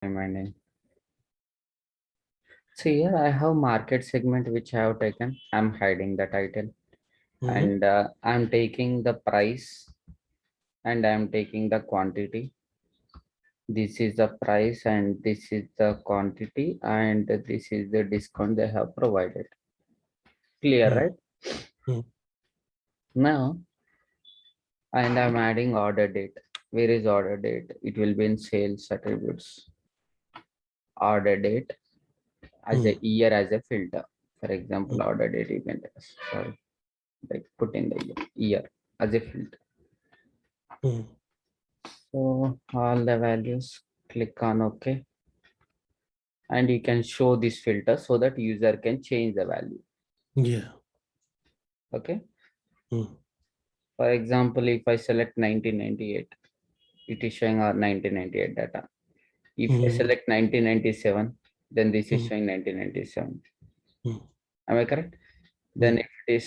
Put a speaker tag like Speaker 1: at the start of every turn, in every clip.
Speaker 1: Reminding. So here I have market segment which I have taken. I'm hiding the title
Speaker 2: Mm-hmm.
Speaker 1: and I'm taking the price and I'm taking the quantity. This is the price and this is the quantity and this is the discount they have provided. Clear, right?
Speaker 2: Mm-hmm.
Speaker 1: Now, and I'm adding order date. Where is order date? It will be in sales attributes. Order date as a year as a filter. For example, order date you can sorry, like put in the year as a filter.
Speaker 2: Mm-hmm.
Speaker 1: So all the values, click on OK, and you can show this filter so that user can change the value.
Speaker 2: Yeah.
Speaker 1: Okay.
Speaker 2: Mm-hmm.
Speaker 1: For example, if I select 1998, it is showing our 1998 data. If I
Speaker 2: Mm-hmm.
Speaker 1: select 1997, then this is showing 1997. Am I correct? Then if it is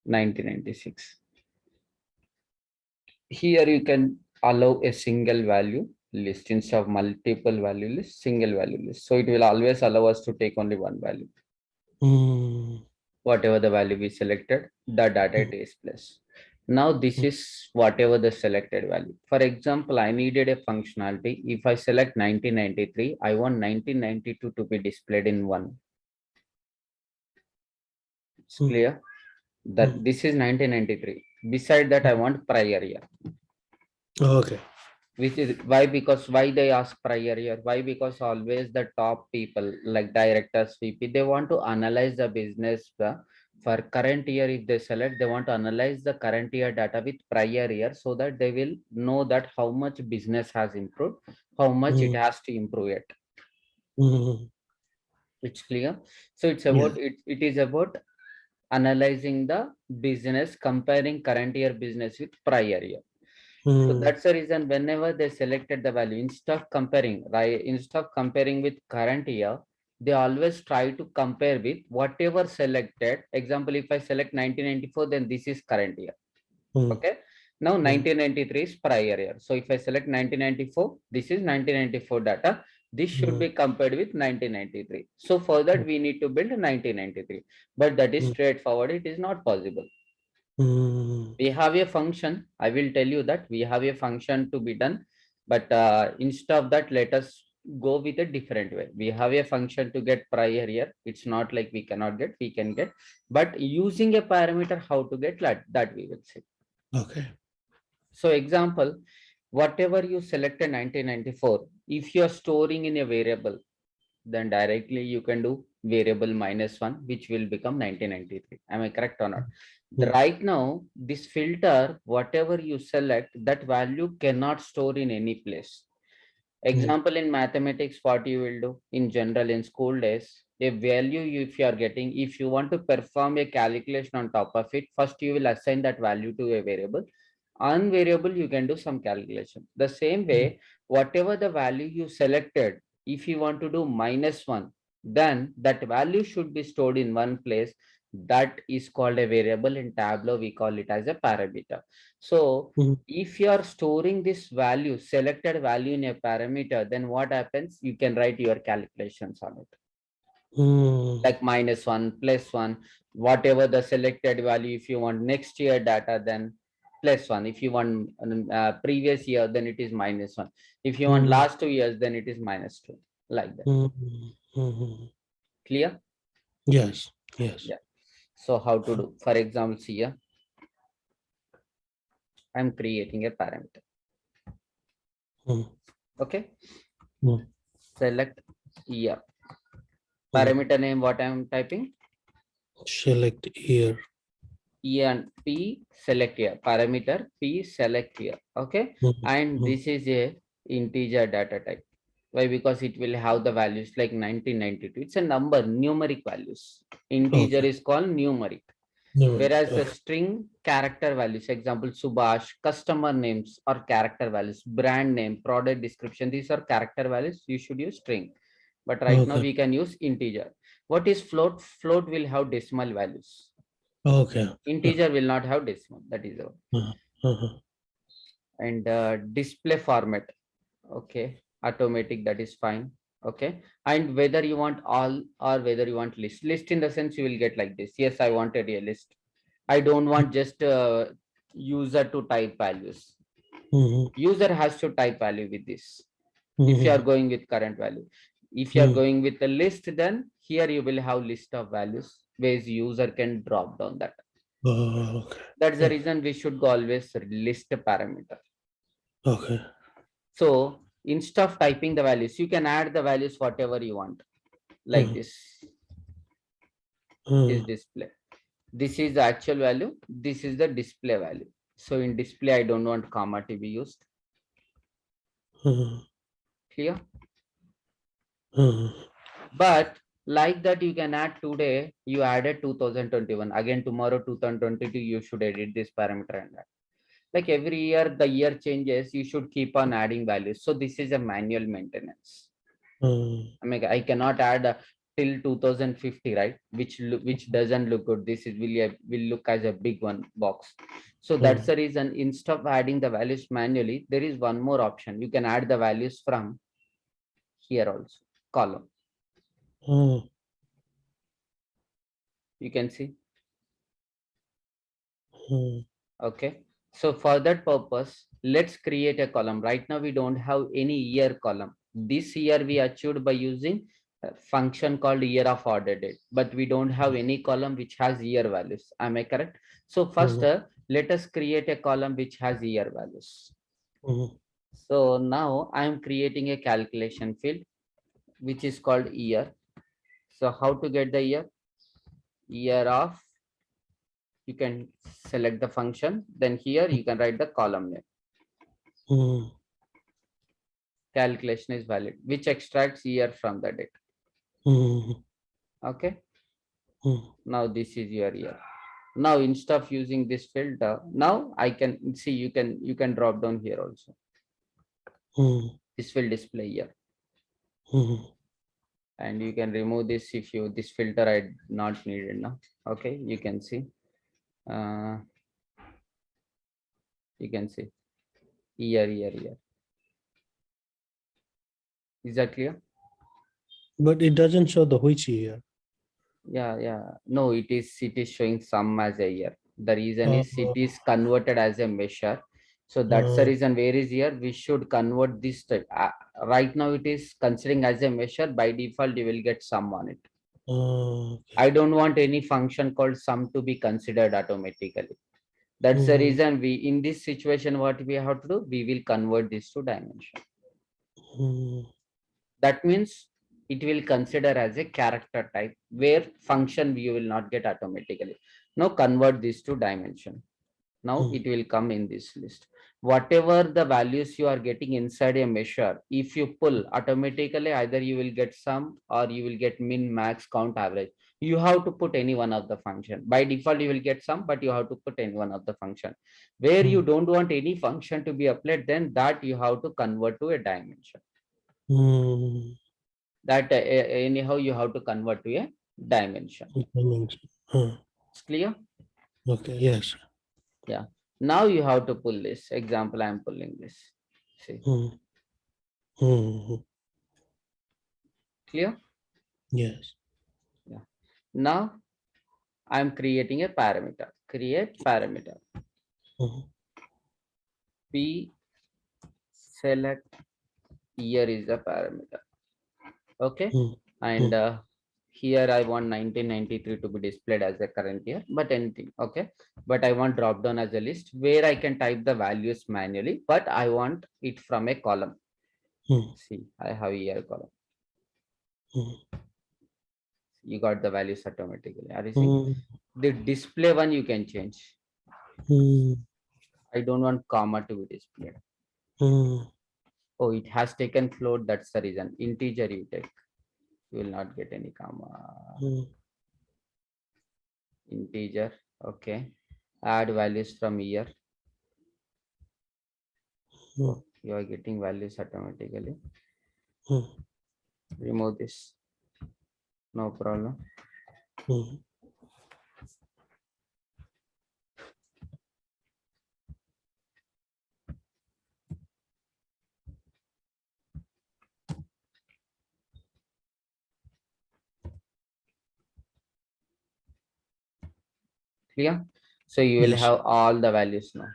Speaker 1: 1996, here you can allow a single value list instead of multiple value list, single value list. So it will always allow us to take only one value.
Speaker 2: Mm-hmm.
Speaker 1: Whatever the value we selected, the data it is placed. Now this is whatever the selected value. For example, I needed a functionality. If I select 1993, I want 1992 to be displayed in one. It's clear that this is 1993. Beside that, I want prior year.
Speaker 2: Okay.
Speaker 1: Which is why, because why they ask prior year? Why? Because always the top people like directors, VP, they want to analyze the business for current year. If they select, they want to analyze the current year data with prior year so that they will know that how much business has improved, how much it has to improve it.
Speaker 2: Mm-hmm.
Speaker 1: It's clear. So it's
Speaker 2: Yeah.
Speaker 1: about it is about analyzing the business, comparing current year business with prior year. So
Speaker 2: Mm-hmm.
Speaker 1: that's the reason whenever they selected the value, instead of comparing, right, instead of comparing with current year, they always try to compare with whatever selected. Example, if I select 1994, then this is current year. Okay. Now 1993 is prior year. So if I select 1994, this is 1994 data. This should be compared with 1993. So for that, we need to build 1993. But that is straightforward. It is not possible.
Speaker 2: Mm-hmm.
Speaker 1: We have a function. I will tell you that we have a function to be done, but instead of that, let us go with a different way. We have a function to get prior year. It's not like we cannot get, we can get, but using a parameter how to get that we will see.
Speaker 2: Okay.
Speaker 1: So example, whatever you selected 1994, if you are storing in a variable, then directly you can do variable -1, which will become 1993. Am I correct or not? Right now, this filter, whatever you select, that value cannot store in any place. Example, in mathematics, what you will do in general in school days, a value if you are getting, if you want to perform a calculation on top of it, first you will assign that value to a variable. On variable, you can do some calculation. The same way, whatever the value you selected, if you want to do -1, then that value should be stored in one place. That is called a variable. In Tableau, we call it as a parameter. So if you are storing this value, selected value in a parameter, then what happens? You can write your calculations on it. Like -1, +1, whatever the selected value. If you want next year data, then +1. If you want previous year, then it is -1. If you want last 2 years, then it is -2. Like that. Clear?
Speaker 2: Yes. Yes.
Speaker 1: Yeah. So how to do? For example, here I'm creating a parameter. Okay. Select year. Parameter name, what I'm typing?
Speaker 2: Select year.
Speaker 1: E and P select here. Parameter P select here. Okay. And this is a integer data type. Why? Because it will have the values like 1992. It's a number, numeric values. Integer
Speaker 2: Okay.
Speaker 1: is called numeric.
Speaker 2: Numeric.
Speaker 1: Whereas the
Speaker 2: Okay.
Speaker 1: string character values, example, Subhash, customer names or character values, brand name, product description, these are character values. You should use string. But right now
Speaker 2: Okay.
Speaker 1: we can use integer. What is float? Float will have decimal values.
Speaker 2: Okay.
Speaker 1: Integer will not have decimal. That is all. And display format. Okay. automatic, that is fine. Okay, and whether you want all or whether you want list in the sense you will get like this. Yes, I wanted a list. I don't want just user to type values.
Speaker 2: Mhm,
Speaker 1: User has to type value with this. If you are
Speaker 2: mhm,
Speaker 1: going with current value, if you are
Speaker 2: mhm.
Speaker 1: going with the list, then here you will have list of values where user can drop down that.
Speaker 2: Okay.
Speaker 1: That's the
Speaker 2: Okay.
Speaker 1: reason we should always list a parameter.
Speaker 2: Okay.
Speaker 1: So instead of typing the values, you can add the values whatever you want, like
Speaker 2: Mhm,
Speaker 1: this. Is
Speaker 2: mhm,
Speaker 1: display. This is the actual value. This is the display value. So in display, I don't want comma to be used.
Speaker 2: mhm,
Speaker 1: Clear?
Speaker 2: mhm,
Speaker 1: But like that, you can add today. You added 2021. Again, tomorrow 2022, you should edit this parameter and that. Like every year, the year changes. You should keep on adding values. So this is a manual maintenance.
Speaker 2: mhm,
Speaker 1: I mean, I cannot add till 2050, right? Which doesn't look good. This is will look as a big one box. So that's
Speaker 2: mhm,
Speaker 1: the reason instead of adding the values manually, there is one more option. You can add the values from here also, column.
Speaker 2: mhm,
Speaker 1: You can see.
Speaker 2: mhm,
Speaker 1: Okay. So for that purpose, let's create a column. Right now, we don't have any year column. This year we achieved by using a function called year of order date, but we don't have any column which has year values. Am I correct? So first,
Speaker 2: mhm,
Speaker 1: let us create a column which has year values.
Speaker 2: mhm,
Speaker 1: So now I'm creating a calculation field, which is called year. So how to get the year? Year of, you can select the function. Then here you can write the column name.
Speaker 2: mhm,
Speaker 1: Calculation is valid, which extracts year from the date.
Speaker 2: mhm,
Speaker 1: Okay,
Speaker 2: mhm,
Speaker 1: now this is your year. Now instead of using this filter, now I can see, you can drop down here also.
Speaker 2: mhm,
Speaker 1: This will display here,
Speaker 2: mhm.
Speaker 1: and you can remove this if you, this filter I not needed now. Okay, uh you can see year. Is that clear?
Speaker 2: But it doesn't show the which year.
Speaker 1: Yeah, no, it is showing some as a year. The reason
Speaker 2: Uh,
Speaker 1: is it is converted as a measure. So that's the
Speaker 2: uh,
Speaker 1: reason where is here we should convert this to, right now it is considering as a measure. By default you will get sum on it.
Speaker 2: okay.
Speaker 1: I don't want any function called sum to be considered automatically. That's the
Speaker 2: Mhm,
Speaker 1: reason we, in this situation, what we have to do, we will convert this to dimension.
Speaker 2: mhm,
Speaker 1: That means it will consider as a character type where function you will not get automatically. Now convert this to dimension. Now
Speaker 2: mhm,
Speaker 1: it will come in this list. Whatever the values you are getting inside a measure, if you pull automatically, either you will get sum or you will get min, max, count, average. You have to put any one of the function. By default, you will get sum, but you have to put any one of the function. Where you
Speaker 2: mhm,
Speaker 1: don't want any function to be applied, then that you have to convert to a dimension.
Speaker 2: mhm.
Speaker 1: That anyhow you have to convert to a dimension.
Speaker 2: Dimension.
Speaker 1: It's clear?
Speaker 2: Okay. Yes.
Speaker 1: Yeah. Now you have to pull this. Example, I'm pulling this. See,
Speaker 2: Mhm, mhm.
Speaker 1: clear?
Speaker 2: Yes.
Speaker 1: Yeah. Now I'm creating a parameter. Create parameter.
Speaker 2: Mhm,
Speaker 1: P select year is a parameter. Okay.
Speaker 2: mhm,
Speaker 1: And
Speaker 2: mhm,
Speaker 1: here I want 1993 to be displayed as a current year, but anything. Okay. But I want drop down as a list where I can type the values manually, but I want it from a column.
Speaker 2: mhm,
Speaker 1: See, I have year column.
Speaker 2: mhm,
Speaker 1: You got the values automatically. Are you seeing?
Speaker 2: mhm,
Speaker 1: The display one you can change.
Speaker 2: mhm,
Speaker 1: I don't want comma to be displayed.
Speaker 2: mhm,
Speaker 1: Oh, it has taken float. That's the reason. Integer you take. You will not get any comma.
Speaker 2: mhm,
Speaker 1: Integer. Okay. Add values from here.
Speaker 2: mhm,
Speaker 1: Oh, you are getting values automatically.
Speaker 2: mhm,
Speaker 1: Remove this. No problem.
Speaker 2: mhm.
Speaker 1: Clear? So you will
Speaker 2: Yes.
Speaker 1: have all the values now.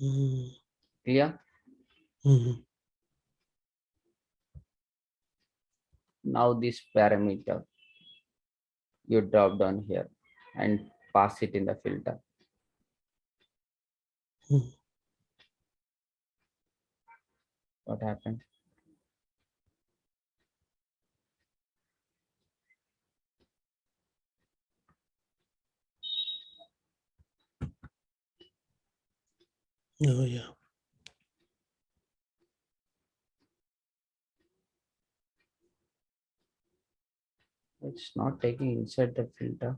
Speaker 2: Mm,
Speaker 1: Clear?
Speaker 2: mm,
Speaker 1: Now this parameter you drop down here and pass it in the filter.
Speaker 2: mm.
Speaker 1: What happened?
Speaker 2: Oh, yeah.
Speaker 1: It's not taking inside the filter.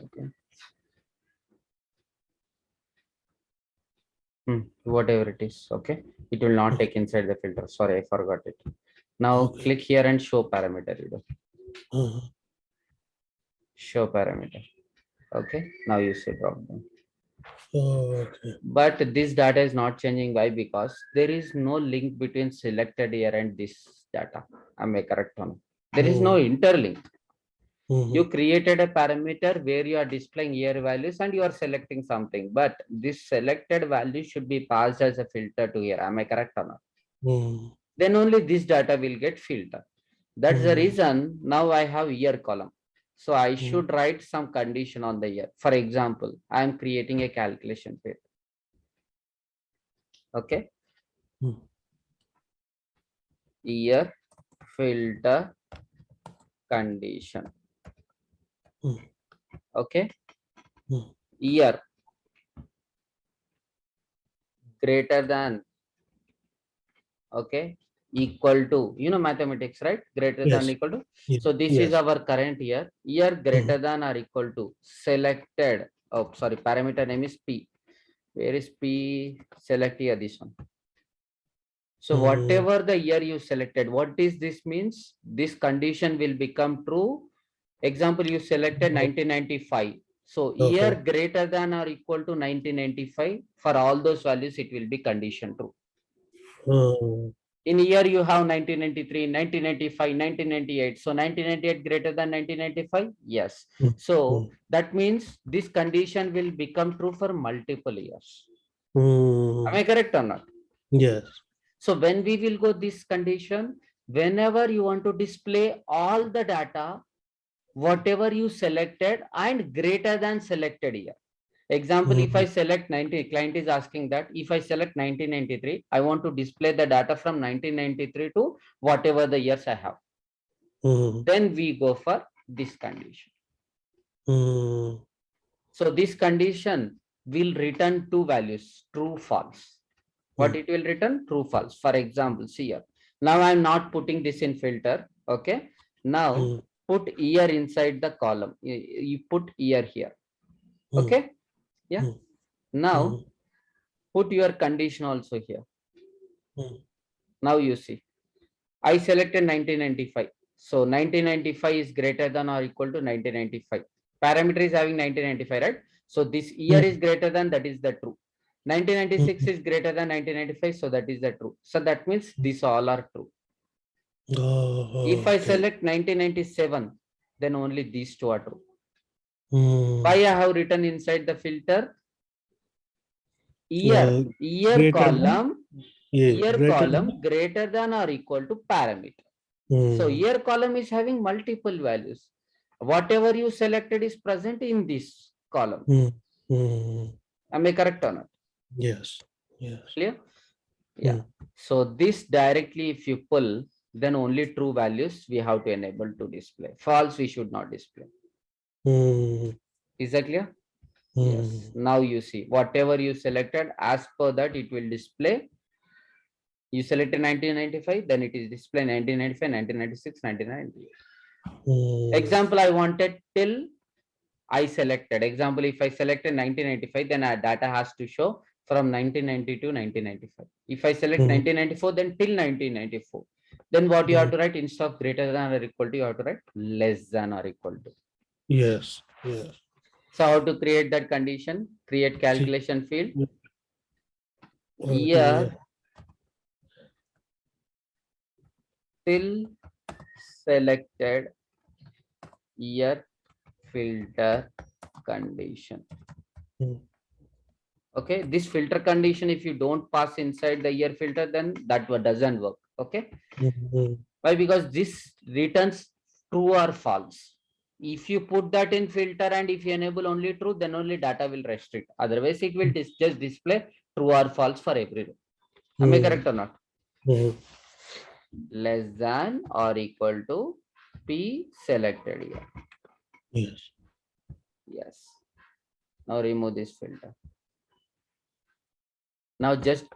Speaker 1: Okay. Whatever it is, okay. It will not take inside the filter. Sorry, I forgot it. Now
Speaker 2: Okay.
Speaker 1: click here and show parameter.
Speaker 2: Uh,
Speaker 1: Show parameter. Okay. Now you see drop down.
Speaker 2: okay.
Speaker 1: But this data is not changing. Why? Because there is no link between selected year and this data. Am I correct or not? There is no interlink. You created a parameter where you are displaying year values and you are selecting something, but this selected value should be passed as a filter to here. Am I correct or not?
Speaker 2: Mm,
Speaker 1: Then only this data will get filtered. That's the reason now I have year column. So I should write some condition on the year. For example, I am creating a calculation field. Okay.
Speaker 2: mm,
Speaker 1: Year filter condition.
Speaker 2: mm,
Speaker 1: Okay.
Speaker 2: mm.
Speaker 1: Year greater than, okay, equal to, mathematics, right? Greater than
Speaker 2: Yes.
Speaker 1: equal to.
Speaker 2: Yes.
Speaker 1: So this is
Speaker 2: Yes.
Speaker 1: our current year. Year greater than or equal to selected. Oh, sorry, parameter name is P. Where is P? Select here, this one. So
Speaker 2: Mm,
Speaker 1: whatever the year you selected, what is this means? This condition will become true. Example, you selected 1995. So year
Speaker 2: okay.
Speaker 1: greater than or equal to 1995, for all those values, it will be condition true.
Speaker 2: Mm,
Speaker 1: In year you have 1993, 1995, 1998. So 1998 greater than 1995? Yes.
Speaker 2: mm,
Speaker 1: So
Speaker 2: mm,
Speaker 1: that means this condition will become true for multiple years. Am
Speaker 2: mm.
Speaker 1: I correct or not?
Speaker 2: Yes.
Speaker 1: So when we will go this condition, whenever you want to display all the data, whatever you selected and greater than selected year. Example, if I
Speaker 2: Mm,
Speaker 1: select 90, client is asking that if I select 1993, I want to display the data from 1993 to whatever the years I have.
Speaker 2: mm,
Speaker 1: Then we go for this condition.
Speaker 2: mm,
Speaker 1: So this condition will return two values, true, false. What
Speaker 2: mm,
Speaker 1: it will return? True, false. For example, see here. Now I'm not putting this in filter. Okay. Now
Speaker 2: mm,
Speaker 1: put year inside the column. You put year here.
Speaker 2: mm,
Speaker 1: Okay. Yeah.
Speaker 2: mm,
Speaker 1: Now
Speaker 2: mm,
Speaker 1: put your condition also here.
Speaker 2: mm,
Speaker 1: Now you see, I selected 1995. So 1995 is greater than or equal to 1995. Parameter is having 1995, right? So this year is
Speaker 2: mm,
Speaker 1: greater than, that is the true. 1996
Speaker 2: mm.
Speaker 1: is greater than 1995. So that is the true. So that means these all are true. If
Speaker 2: Oh,
Speaker 1: I
Speaker 2: okay.
Speaker 1: select 1997, then only these two are true. Why
Speaker 2: Mm.
Speaker 1: I have written inside the filter? Year,
Speaker 2: Uh,
Speaker 1: year
Speaker 2: Greater than,
Speaker 1: column,
Speaker 2: yeah,
Speaker 1: year
Speaker 2: greater
Speaker 1: column
Speaker 2: than.
Speaker 1: greater than or equal to parameter. So
Speaker 2: Mm,
Speaker 1: year column is having multiple values. Whatever you selected is present in this column.
Speaker 2: mm, mm.
Speaker 1: Am I correct or not?
Speaker 2: Yes. Yes.
Speaker 1: Clear? Yeah.
Speaker 2: Mm,
Speaker 1: So this directly, if you pull, then only true values we have to enable to display. False we should not display.
Speaker 2: mm,
Speaker 1: Is that clear? Yes.
Speaker 2: mm.
Speaker 1: Now you see whatever you selected, as per that it will display. You selected 1995, then it is display 1995, 1996, 1998.
Speaker 2: Mm,
Speaker 1: Example, I wanted till I selected. Example, if I selected 1995, then our data has to show from 1990 to 1995. If I select
Speaker 2: mm,
Speaker 1: 1994, then till 1994. Then what you have
Speaker 2: mm.
Speaker 1: to write, instead of greater than or equal to, you have to write less than or equal to.
Speaker 2: Yes. Yes.
Speaker 1: So how to create that condition? Create
Speaker 2: See,
Speaker 1: calculation field.
Speaker 2: yeah.
Speaker 1: Year till selected year filter condition.
Speaker 2: Hmm.
Speaker 1: Okay, this filter condition, if you don't pass inside the year filter, then that one doesn't work. Okay,
Speaker 2: Hmm.
Speaker 1: why? Because this returns true or false. If you put that in filter and if you enable only true, then only data will restrict. Otherwise, it will just display true or false for every row. Am I correct or not?
Speaker 2: Hmm.
Speaker 1: Less than or equal to P selected here.
Speaker 2: Yes.
Speaker 1: Yes. Now remove this filter. Now just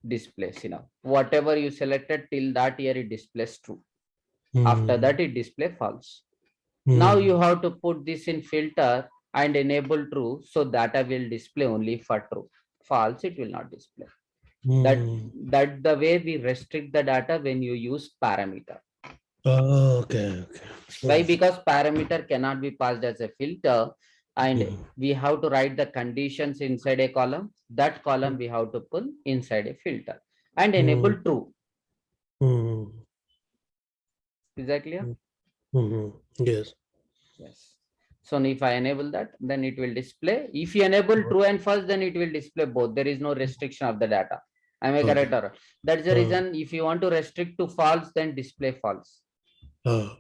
Speaker 1: displays, whatever you selected till that year, it displays true. After
Speaker 2: Hmm.
Speaker 1: that, it display false. Now
Speaker 2: Hmm.
Speaker 1: you have to put this in filter and enable true, so data will display only for true. False, it will not display. That the way we restrict the data when you use parameter.
Speaker 2: Oh, okay. Okay.
Speaker 1: Why? Because parameter cannot be passed as a filter, and
Speaker 2: Hmm.
Speaker 1: we have to write the conditions inside a column. That column we have to pull inside a filter and enable true.
Speaker 2: Hmm.
Speaker 1: Is that clear?
Speaker 2: Yes.
Speaker 1: Yes. So if I enable that, then it will display. If you enable true and false, then it will display both. There is no restriction of the data. Am I correct? Or that's the reason. If you want to restrict to false, then display false. So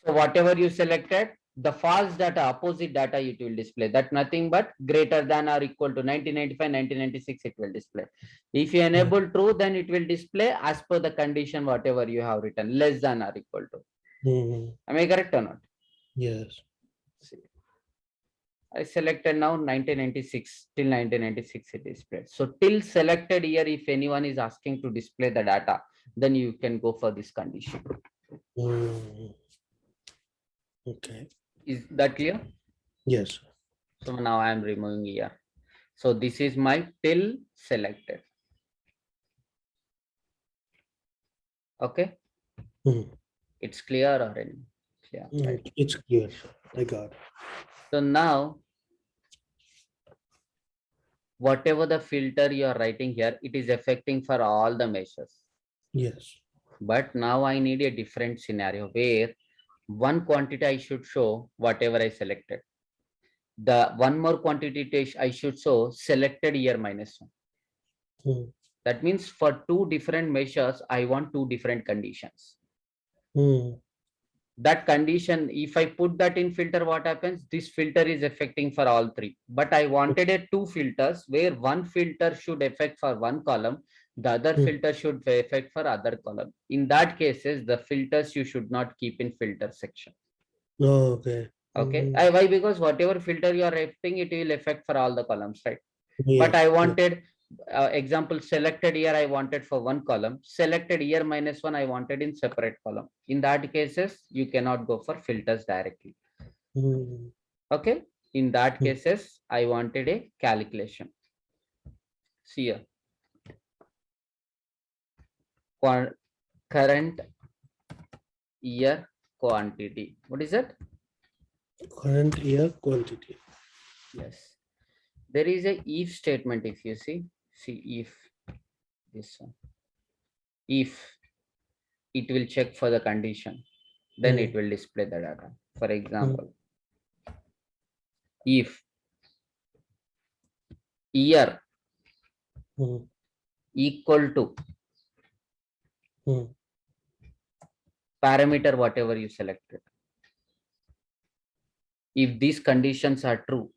Speaker 1: whatever you selected, the false data, opposite data, it will display. That nothing but greater than or equal to 1995, 1996, it will display. If you enable true, then it will display as per the condition, whatever you have written, less than or equal to. Am I correct or not?
Speaker 2: Yes.
Speaker 1: See, I selected now 1996, till 1996 it displayed. So till selected year, if anyone is asking to display the data, then you can go for this condition.
Speaker 2: Okay.
Speaker 1: Is that clear?
Speaker 2: Yes.
Speaker 1: So now I am removing here. So this is my till selected. Okay. It's clear or any? Clear, right?
Speaker 2: It's clear. I got it.
Speaker 1: So now, whatever the filter you are writing here, it is affecting for all the measures.
Speaker 2: Yes.
Speaker 1: But now I need a different scenario where one quantity I should show whatever I selected. The one more quantity I should show selected year -1. That means for two different measures, I want two different conditions. That condition, if I put that in filter, what happens? This filter is affecting for all three. But I wanted a two filters where one filter should affect for one column, the other filter should affect for other column. In that cases, the filters you should not keep in filter section.
Speaker 2: Okay.
Speaker 1: Okay. Why? Because whatever filter you are affecting, it will affect for all the columns, right?
Speaker 2: Yes.
Speaker 1: But I wanted example selected year, I wanted for one column, selected year -1 I wanted in separate column. In that cases, you cannot go for filters directly. Okay. In that cases, I wanted a calculation. See here. Current year quantity. What is that?
Speaker 2: Current year quantity.
Speaker 1: Yes. There is a if statement. If you see if this one, if it will check for the condition, then it will display the data. For example, if year equal to parameter whatever you selected, if these conditions are true,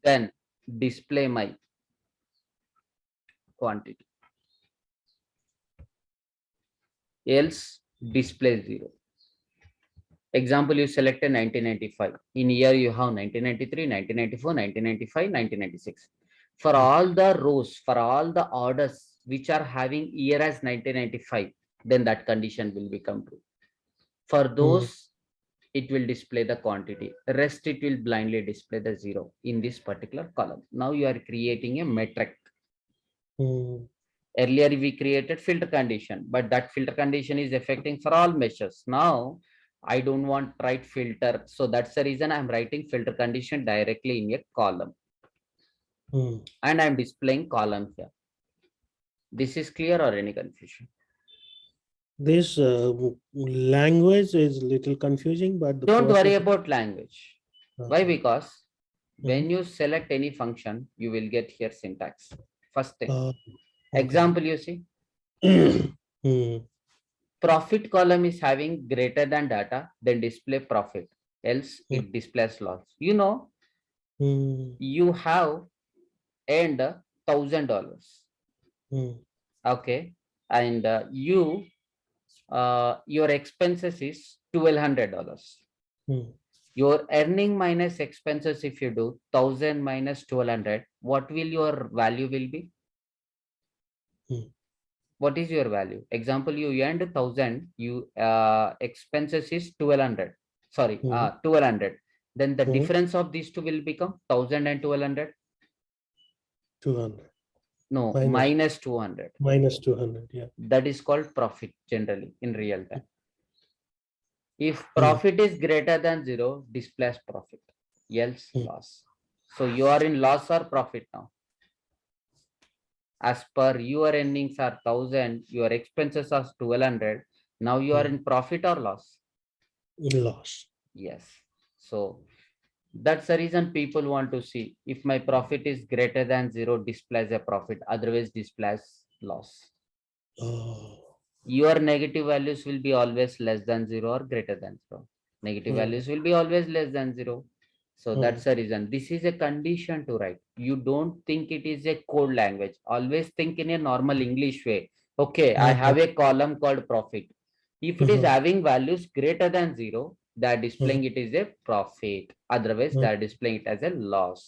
Speaker 1: then display my quantity, else display 0. Example, you selected 1995. In year you have 1993, 1994, 1995, 1996. For all the rows, for all the orders which are having year as 1995, then that condition will become true. For those, it will display the quantity. Rest, it will blindly display the 0 in this particular column. Now you are creating a metric. Earlier we created filter condition, but that filter condition is affecting for all measures. Now I don't want write filter, so that's the reason I'm writing filter condition directly in a column, and I'm displaying column here. This is clear or any confusion?
Speaker 2: This language is little confusing, but the
Speaker 1: Don't worry
Speaker 2: process.
Speaker 1: about language. Why?
Speaker 2: Okay.
Speaker 1: Because when
Speaker 2: Mhm.
Speaker 1: you select any function, you will get here syntax. First thing.
Speaker 2: Okay.
Speaker 1: Example, you see,
Speaker 2: Hmm.
Speaker 1: profit column is having greater than data, then display profit. Else
Speaker 2: Hmm.
Speaker 1: it displays loss. You know,
Speaker 2: Hmm.
Speaker 1: you have earned $1,000.
Speaker 2: Hmm.
Speaker 1: Okay. And your expenses is $1,200.
Speaker 2: Hmm.
Speaker 1: Your earning minus expenses, if you do 1,000 minus 1,200, what will your value will be?
Speaker 2: Hmm.
Speaker 1: What is your value? Example, you earned 1,000, you expenses is 1,200. Sorry,
Speaker 2: Hmm.
Speaker 1: 1,200. Then the
Speaker 2: Hmm.
Speaker 1: difference of these two will become 1,000 and 1,200.
Speaker 2: 200
Speaker 1: No,
Speaker 2: minus
Speaker 1: minus 200.
Speaker 2: minus 200. Yeah.
Speaker 1: That is called profit generally in real time. If
Speaker 2: Hmm.
Speaker 1: profit is greater than zero, displays profit, else
Speaker 2: Hmm.
Speaker 1: loss. So you are in loss or profit now. As per your earnings are 1,000, your expenses are 1,200. Now you are
Speaker 2: Hmm.
Speaker 1: in profit or loss?
Speaker 2: Loss.
Speaker 1: Yes. So that's the reason people want to see if my profit is greater than zero, displays a profit, otherwise displays loss.
Speaker 2: Oh.
Speaker 1: Your negative values will be always less than zero or greater than zero. Negative
Speaker 2: Hmm.
Speaker 1: values will be always less than zero. So
Speaker 2: Hmm.
Speaker 1: that's the reason. This is a condition to write. You don't think it is a code language. Always think in a normal English way. Okay, I have a column called profit. If it is
Speaker 2: Uh-huh.
Speaker 1: having values greater than zero, they are
Speaker 2: Uh-huh.
Speaker 1: displaying it is a profit. Otherwise, they
Speaker 2: Uh,
Speaker 1: are displaying it as a loss.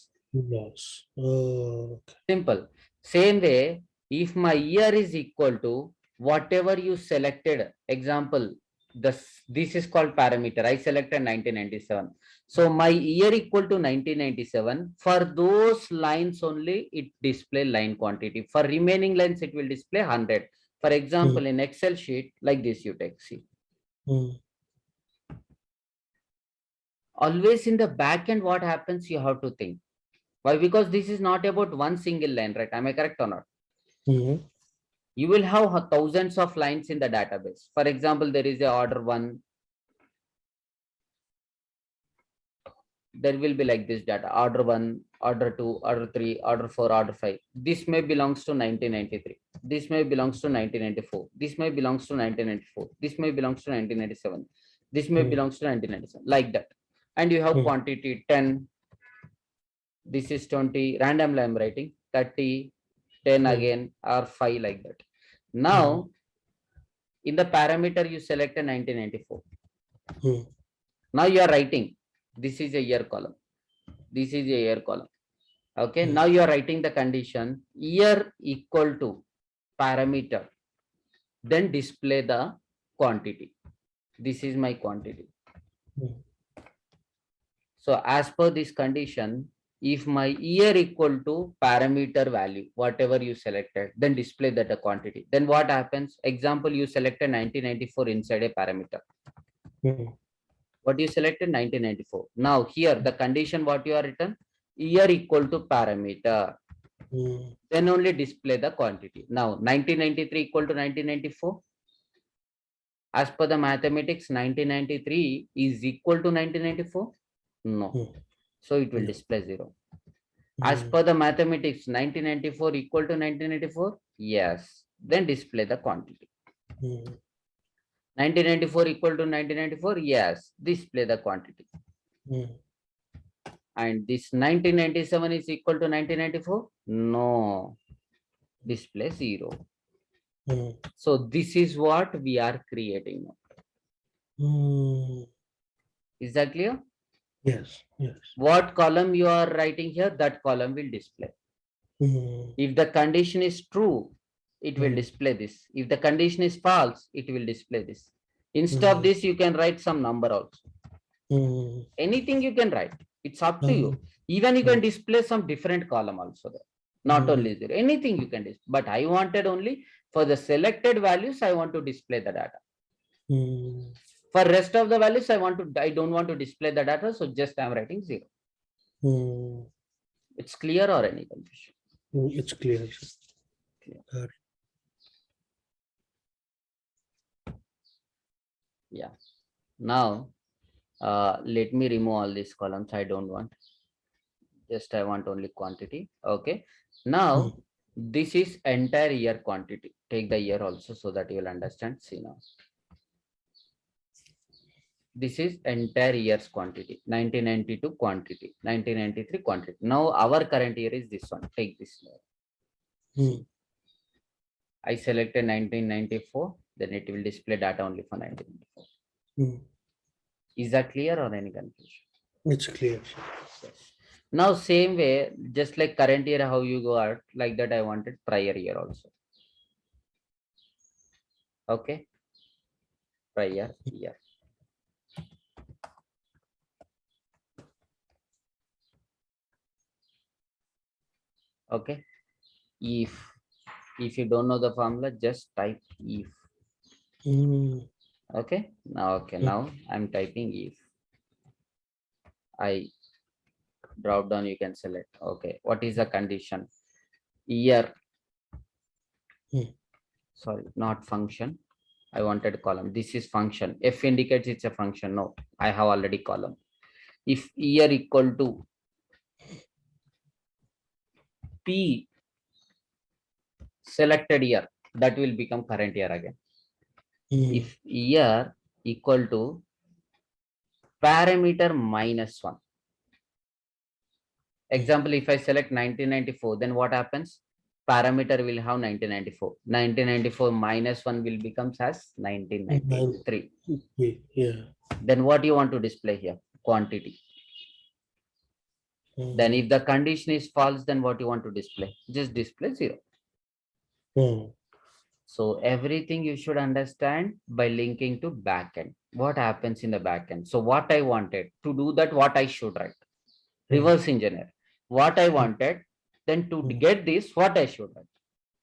Speaker 2: Loss. Oh.
Speaker 1: Simple. Same way, if my year is equal to whatever you selected, example, this is called parameter. I selected 1997. So my year equal to 1997. For those lines only, it display line quantity. For remaining lines, it will display 100. For
Speaker 2: Hmm.
Speaker 1: example, in Excel sheet, like this, you take, see.
Speaker 2: Hmm.
Speaker 1: Always in the back end, what happens, you have to think. Why? Because this is not about one single line, right? Am I correct or not?
Speaker 2: Hmm.
Speaker 1: You will have thousands of lines in the database. For example, there is a order one. There will be like this data: order one, order two, order three, order four, order five. This may belongs to 1993. This may belongs to 1994. This may belongs to 1994. This may belongs to 1997. This may
Speaker 2: Hmm.
Speaker 1: belongs to 1997. Like that. And you have
Speaker 2: Hmm.
Speaker 1: quantity 10. This is 20. Randomly I'm writing 30, 10
Speaker 2: Hmm.
Speaker 1: again, or 5, like that.
Speaker 2: Hmm.
Speaker 1: Now, in the parameter, you select a 1994.
Speaker 2: Hmm.
Speaker 1: Now you are writing, this is a year column. This is a year column. Okay.
Speaker 2: Hmm.
Speaker 1: Now you are writing the condition year equal to parameter. Then display the quantity. This is my quantity.
Speaker 2: Hmm.
Speaker 1: So as per this condition, if my year equal to parameter value, whatever you selected, then display that a quantity. Then what happens? Example, you selected 1994 inside a parameter.
Speaker 2: Hmm.
Speaker 1: What you selected 1994. Now here the condition what you are written, year equal to parameter,
Speaker 2: Hmm.
Speaker 1: then only display the quantity. Now 1993 equal to 1994. As per the mathematics, 1993 is equal to 1994. No.
Speaker 2: Hmm.
Speaker 1: So it will
Speaker 2: No.
Speaker 1: display 0. As
Speaker 2: Hmm.
Speaker 1: per the mathematics, 1994 equal to 1994. Yes. Then display the quantity.
Speaker 2: Hmm.
Speaker 1: 1994 equal to 1994. Yes. Display the quantity.
Speaker 2: Hmm.
Speaker 1: And this 1997 is equal to 1994. No. Display 0.
Speaker 2: Hmm.
Speaker 1: So this is what we are creating now.
Speaker 2: Hmm.
Speaker 1: Is that clear?
Speaker 2: Yes. Yes.
Speaker 1: What column you are writing here, that column will display.
Speaker 2: Hmm.
Speaker 1: If the condition is true, it will
Speaker 2: Hmm.
Speaker 1: display this. If the condition is false, it will display this. Instead of
Speaker 2: Hmm.
Speaker 1: this, you can write some number also.
Speaker 2: Hmm.
Speaker 1: Anything you can write. It's up to
Speaker 2: Hmm.
Speaker 1: you. Even you can
Speaker 2: Hmm.
Speaker 1: display some different columm also there. Not
Speaker 2: Hmm.
Speaker 1: only 0. Anything you can display. But I wanted only for the selected values, I want to display the data.
Speaker 2: Hmm.
Speaker 1: For rest of the values, I don't want to display the data. So just I'm writing 0.
Speaker 2: Hmm.
Speaker 1: It's clear or any confusion?
Speaker 2: It's clear.
Speaker 1: Clear.
Speaker 2: Got it.
Speaker 1: Yeah. Now, let me remove all these columns. I don't want. Just I want only quantity. Okay. Now, this is entire year quantity. Take the year also so that you will understand. See now. This is entire year's quantity. 1992 quantity. 1993 quantity. Now, our current year is this one. Take this layer.
Speaker 2: Hmm.
Speaker 1: I selected 1994. Then it will display data only for 1994.
Speaker 2: Hmm.
Speaker 1: Is that clear or any confusion?
Speaker 2: It's clear.
Speaker 1: Yes. Now, same way, just like current year, how you go out, like that, I wanted prior year also. Okay. Prior year. Okay. If you don't know the formula, just type if.
Speaker 2: Hmm.
Speaker 1: Okay. Now I'm typing if. I drop down, you can select. Okay. What is the condition? Year.
Speaker 2: Hmm.
Speaker 1: Sorry, not function. I wanted column. This is function. F indicates it's a function. No, I have already column. If year equal to P selected year, that will become current year again.
Speaker 2: Hmm.
Speaker 1: If year equal to parameter minus 1. Example, if I select 1994, then what happens? Parameter will have 1994. 1994 minus 1 will becomes as 1993.
Speaker 2: Yeah.
Speaker 1: Then what you want to display here? Quantity. Then if the condition is false, then what you want to display? Just display 0.
Speaker 2: Hmm.
Speaker 1: So everything you should understand by linking to backend. What happens in the backend? So what I wanted to do that, what I should write? Reverse engineer. What I wanted, then to get this, what I should write?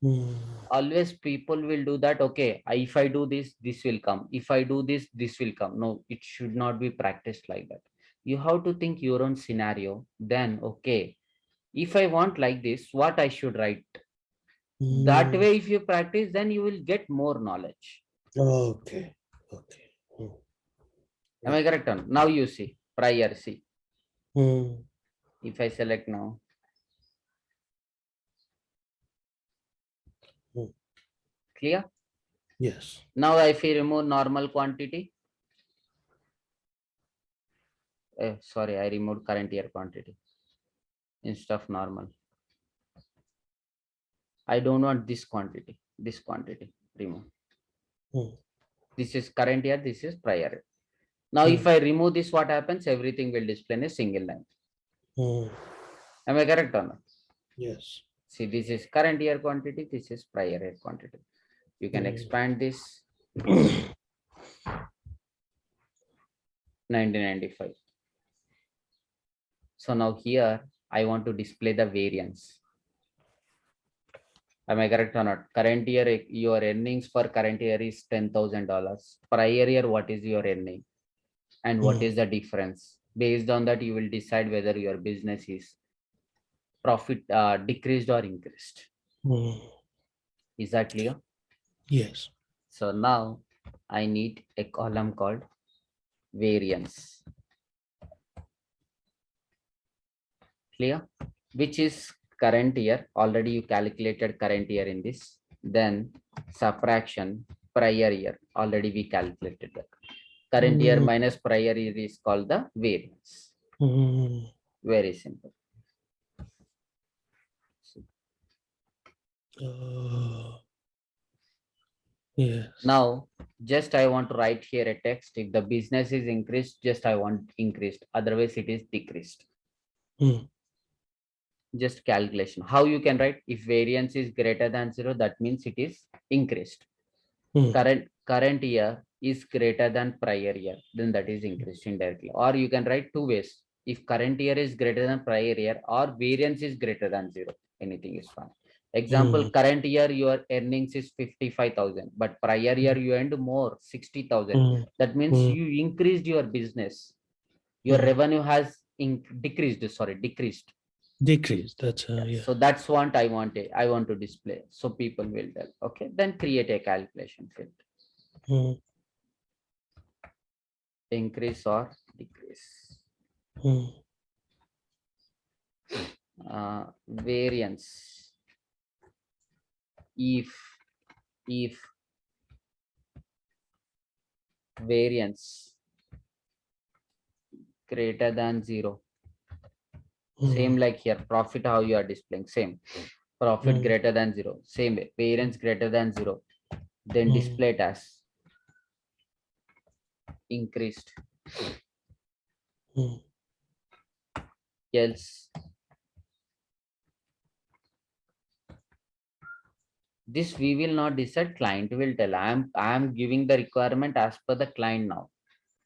Speaker 2: Hmm.
Speaker 1: Always people will do that. Okay, if I do this, this will come. If I do this, this will come. No, it should not be practiced like that. You have to think your own scenario. Then, okay, if I want like this, what I should write? That
Speaker 2: Hmm.
Speaker 1: way, if you practice, then you will get more knowledge.
Speaker 2: Okay. Okay. Hmm.
Speaker 1: Am I correct? On? Now you see, prior see.
Speaker 2: Hmm.
Speaker 1: If I select now,
Speaker 2: Hmm.
Speaker 1: clear?
Speaker 2: Yes.
Speaker 1: Now if I remove normal quantity, sorry, I removed current year quantity instead of normal. I don't want this quantity, remove.
Speaker 2: Hmm.
Speaker 1: This is current year, this is prior year. Now,
Speaker 2: Hmm.
Speaker 1: if I remove this, what happens? Everything will display in a single line.
Speaker 2: Hmm.
Speaker 1: Am I correct or not?
Speaker 2: Yes.
Speaker 1: See, this is current year quantity, this is prior year quantity. You can expand this 1995. So now here, I want to display the variance. Am I correct or not? Current year, your earnings for current year is $10,000. Prior year, what is your earning? And what is the difference? Based on that, you will decide whether your business is profit decreased or increased.
Speaker 2: Hmm.
Speaker 1: Is that clear?
Speaker 2: Yes.
Speaker 1: So now I need a column called variance. Clear? Which is current year. Already you calculated current year in this. Then subtraction prior year. Already we calculated that. Current year minus prior year is called the variance.
Speaker 2: Hmm.
Speaker 1: Very simple.
Speaker 2: Yes.
Speaker 1: Now, just I want to write here a text. If the business is increased, just I want increased. Otherwise, it is decreased.
Speaker 2: Hmm.
Speaker 1: Just calculation. How you can write? If variance is greater than 0, that means it is increased.
Speaker 2: Hmm.
Speaker 1: Current year is greater than prior year, then that is increased indirectly. Or you can write two ways. If current year is greater than prior year or variance is greater than 0, anything is fine. Example, current year your earnings is 55,000, but prior year you earned more 60,000.
Speaker 2: Hmm.
Speaker 1: That means you increased your business. Your revenue has decreased.
Speaker 2: Decrease. That's yeah.
Speaker 1: So that's what I want to display. So people will tell, okay, then create a calculation field.
Speaker 2: Hmm.
Speaker 1: increase or decrease.
Speaker 2: Hmm.
Speaker 1: Variance. If variance greater than 0, same
Speaker 2: Hmm.
Speaker 1: like here, profit how you are displaying, same. Profit
Speaker 2: Hmm.
Speaker 1: greater than 0, same way. Variance greater than 0, then
Speaker 2: Hmm.
Speaker 1: display it as increased.
Speaker 2: Hmm.
Speaker 1: Else, this we will not decide, client will tell. I am giving the requirement as per the client now.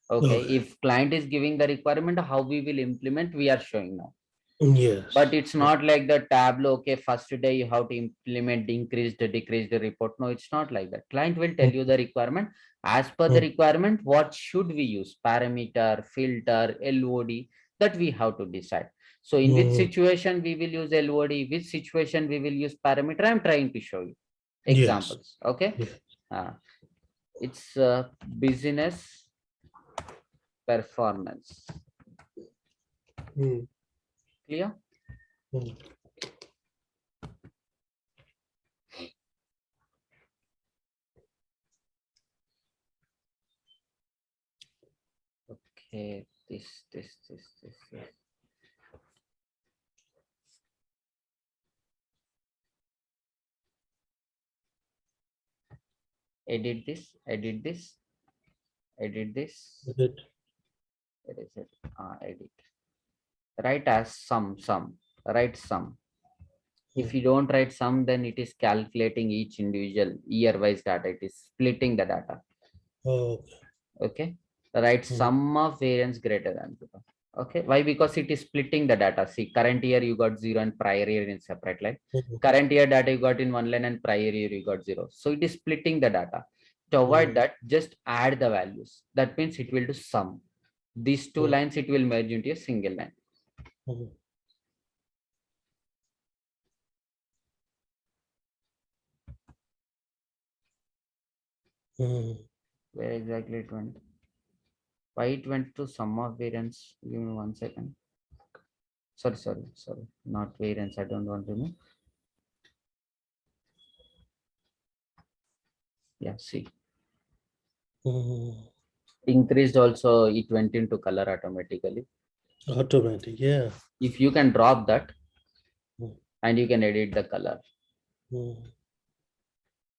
Speaker 1: Okay,
Speaker 2: Okay.
Speaker 1: if client is giving the requirement, how we will implement, we are showing now. But
Speaker 2: Yes.
Speaker 1: it's not like the Tableau, okay, first day you have to implement increased, decreased report. No, it's not like that. Client will tell you the requirement. As per the
Speaker 2: Hmm.
Speaker 1: requirement, what should we use? Parameter, filter, LOD, that we have to decide. So in which
Speaker 2: Hmm.
Speaker 1: situation we will use LOD, which situation we will use parameter, I'm trying to show you
Speaker 2: Yes.
Speaker 1: examples. Okay.
Speaker 2: Yeah.
Speaker 1: It's business performance.
Speaker 2: Hmm.
Speaker 1: Clear?
Speaker 2: Hmm.
Speaker 1: Okay, this. Edit this, edit this, edit this.
Speaker 2: Good.
Speaker 1: Where is it? Edit. Write as sum, write sum. If
Speaker 2: Hmm.
Speaker 1: you don't write sum, then it is calculating each individual year-wise data. It is splitting the data.
Speaker 2: Okay.
Speaker 1: Okay. Write
Speaker 2: Hmm.
Speaker 1: sum of variance greater than 0. Okay. Why? Because it is splitting the data. See, current year you got 0 and prior year in separate line.
Speaker 2: Hmm.
Speaker 1: Current year data you got in one line and prior year you got 0. So it is splitting the data. To avoid
Speaker 2: Hmm.
Speaker 1: that, just add the values. That means it will do sum. These two
Speaker 2: Hmm.
Speaker 1: lines, it will merge into a single line.
Speaker 2: Hmm. Hmm.
Speaker 1: Where exactly it went? Why it went to sum of variance? Give me 1 second. Sorry. Not variance. I don't want to know. Yeah, see.
Speaker 2: Hmm.
Speaker 1: Increased also, it went into color automatically.
Speaker 2: Automatic. Yeah.
Speaker 1: If you can drop that
Speaker 2: Hmm.
Speaker 1: and you can edit the color.
Speaker 2: Hmm.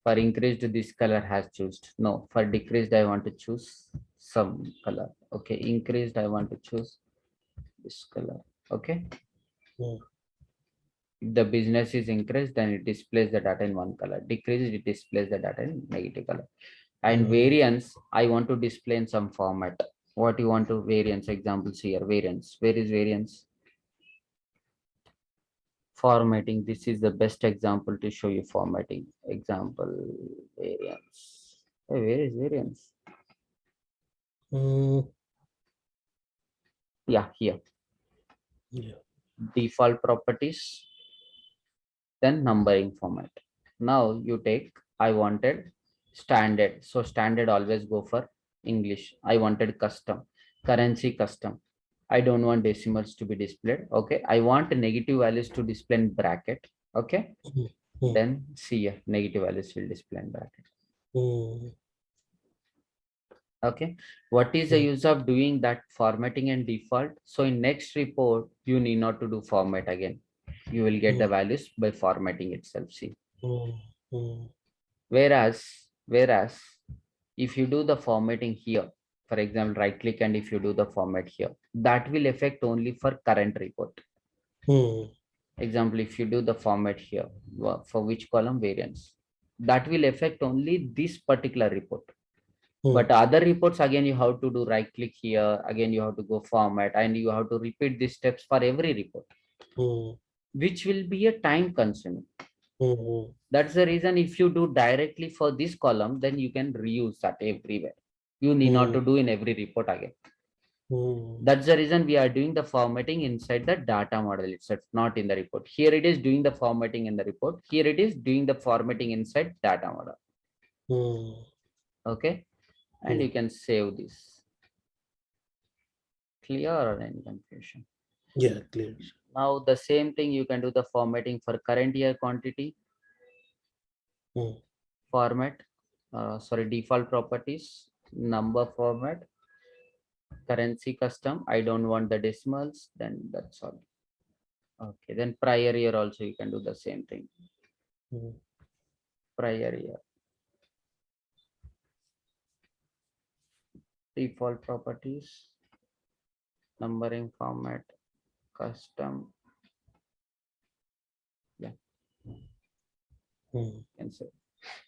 Speaker 1: For increased, this color has chosen. No, for decreased, I want to choose some color. Okay, increased, I want to choose this color. Okay.
Speaker 2: Hmm.
Speaker 1: If the business is increased, then it displays the data in one color. Decreased, it displays the data in negative color. And
Speaker 2: Hmm.
Speaker 1: variance, I want to display in some format. What you want to variance examples here? Variance. Where is variance? Formatting. This is the best example to show you formatting. Example variance. Hey, where is variance?
Speaker 2: Hmm.
Speaker 1: Yeah, here.
Speaker 2: Yeah.
Speaker 1: Default properties, then numbering format. Now you take, I wanted standard. So standard always go for English. I wanted custom, currency custom. I don't want decimals to be displayed. Okay. I want negative values to display in bracket. Okay.
Speaker 2: Hmm. Hmm.
Speaker 1: Then see here, negative values will display in bracket.
Speaker 2: Hmm.
Speaker 1: Okay. What is the
Speaker 2: Hmm.
Speaker 1: use of doing that formatting and default? So in next report, you need not to do format again. You will get the values by formatting itself. See.
Speaker 2: Hmm. Hmm.
Speaker 1: Whereas if you do the formatting here, for example, right click, and if you do the format here, that will affect only for current report.
Speaker 2: Hmm.
Speaker 1: Example, if you do the format here, for which column? Variance, that will affect only this particular report.
Speaker 2: Hmm.
Speaker 1: But other reports, again, you have to do right click here, again you have to go format, and you have to repeat these steps for every report,
Speaker 2: Hmm.
Speaker 1: which will be a time consuming.
Speaker 2: Hmm.
Speaker 1: That's the reason, if you do directly for this column, then you can reuse that everywhere. You need not
Speaker 2: Hmm.
Speaker 1: to do in every report again.
Speaker 2: Hmm.
Speaker 1: That's the reason we are doing the formatting inside the data model itself, not in the report. Here it is doing the formatting in the report. Here it is doing the formatting inside data model.
Speaker 2: Hmm.
Speaker 1: Okay. And
Speaker 2: Hmm.
Speaker 1: you can save this. Clear or any confusion?
Speaker 2: Yeah, clear.
Speaker 1: Now the same thing you can do the formatting for current year quantity
Speaker 2: Mm.
Speaker 1: format, sorry, default properties, number format, currency custom. I don't want the decimals, then that's all. Okay, then prior year also you can do the same thing.
Speaker 2: Mm.
Speaker 1: Prior year. Default properties, numbering format, custom. Yeah,
Speaker 2: Mm.
Speaker 1: can say.